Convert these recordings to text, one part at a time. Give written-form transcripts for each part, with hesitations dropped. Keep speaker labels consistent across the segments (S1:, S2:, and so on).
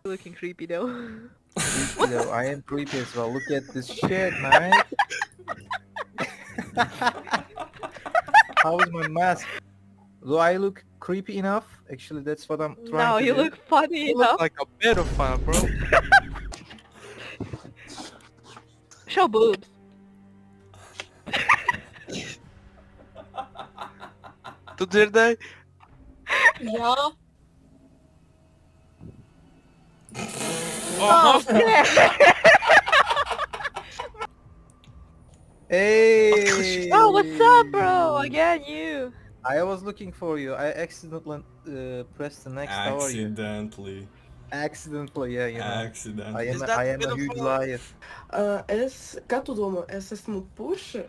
S1: Looking creepy though.
S2: Creepy though. I am creepy as well. Look at this shit, man. How is my mask? Do I look creepy enough? Actually, that's what I'm trying
S1: No,
S2: to
S1: you
S2: do.
S1: look funny
S3: You
S1: enough.
S3: look like a pedophile, bro.
S1: Show boobs.
S3: Tu dzirdēji?
S4: Jā,
S3: Aha!
S2: Hey!
S1: Oh, what's up, bro? Again, you.
S2: I was looking for you. I accidentally pressed the next. How are you?
S5: Accidentally.
S2: Accidentally, yeah, you know. I
S5: Accidentally.
S2: am,
S3: Is
S2: a,
S3: that
S2: I am a huge
S3: pedophile?
S2: liar.
S4: Kā tu domā, es esmu puša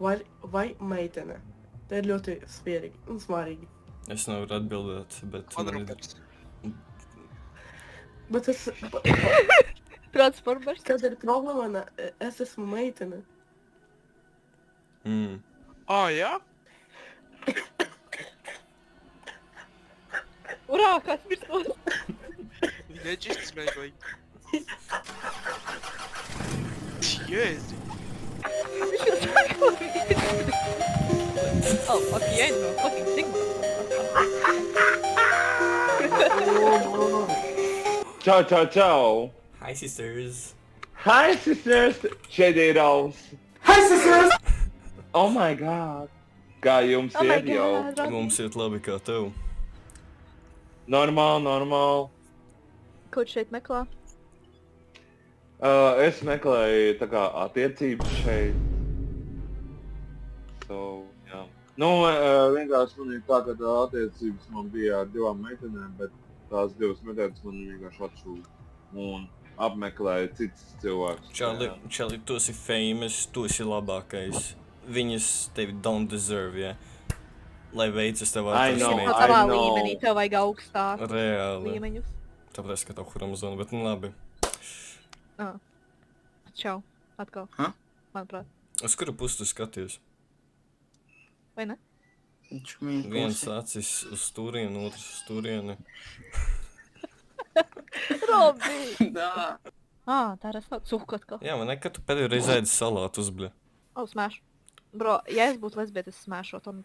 S4: vai meitene? Tā ir ļoti spierīgi un smārīgi.
S5: Es nevaru atbildēt, bet man ir...
S3: Quadrupeds.
S4: Bet es...
S1: Transformers.
S4: Kad ir problēma, es esmu meitene.
S3: Ah, jā?
S1: Urā, kas mirstos?
S3: Viņa ģistis mēģināja. Jēzi.
S1: Viņš ir sakot. Oh, fuck, you ain't no fucking Sigma.
S6: Ciao, ciao, ciao.
S5: Hi, sisters.
S6: Hi, sisters. Čedīraus.
S4: Hi, sisters!
S6: Oh my god. Kā jums
S1: Oh my
S6: iet jau?
S1: god, Rocky.
S5: Mums iet labi kā tev.
S6: Normāli, normāli.
S1: Ko tu šeit meklē?
S6: Es meklēju tā kā attiecības šeit. So, jā. Nu, vienkārši man ir tā, ka tā attiecības man bija ar divām meitenēm, bet tās divas meitenes man vienkārši atšūta un apmeklēja cits cilvēks.
S5: Čali, tu esi famous, tu esi labākais. Viņas tevi don't deserve, ja? Lai veicas tev
S6: I know,
S1: No
S5: atrast
S1: tavā
S6: I know.
S1: līmenī tev vajag augstāku
S5: Reāli.
S1: līmeņus.
S5: Tāpēc, ka tev chromozona, bet nu labi.
S1: Čau, atkal.
S7: Ha?
S1: Manuprāt.
S5: Uz kuru pusi tu skaties?
S1: Vai ne?
S5: Viens acis uz turieni, otrs uz turieni.
S1: Robi!
S7: Да.
S1: Tā ir esmu cuku atkal.
S5: Jā, man nekad tu pēdējo reizi ēdi salātus, bļa.
S1: Smash. Bro, ja es būtu lesbieta, es smashot on.